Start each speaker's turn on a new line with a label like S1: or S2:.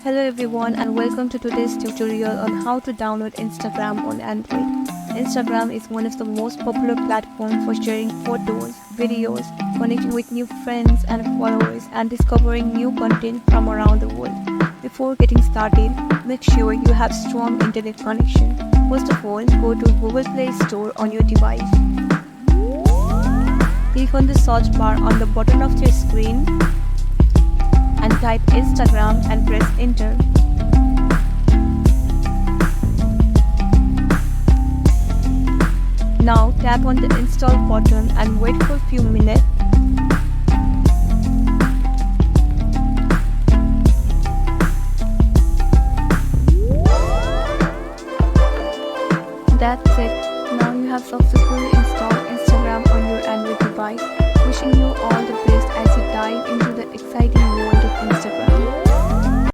S1: Hello everyone and welcome to today's tutorial on how to download Instagram on Android. Instagram is one of the most popular platforms for sharing photos, videos, connecting with new friends and followers and discovering new content from around the world. Before getting started, make sure you have strong internet connection. First of all, go to Google Play Store on your device. Click on the search bar on the bottom of your screen and type Instagram and press enter. Now tap on the install button and wait for a few minutes. That's it. Now you have successfully installed Instagram on your Android device. Wishing you all the best as you dive into the exciting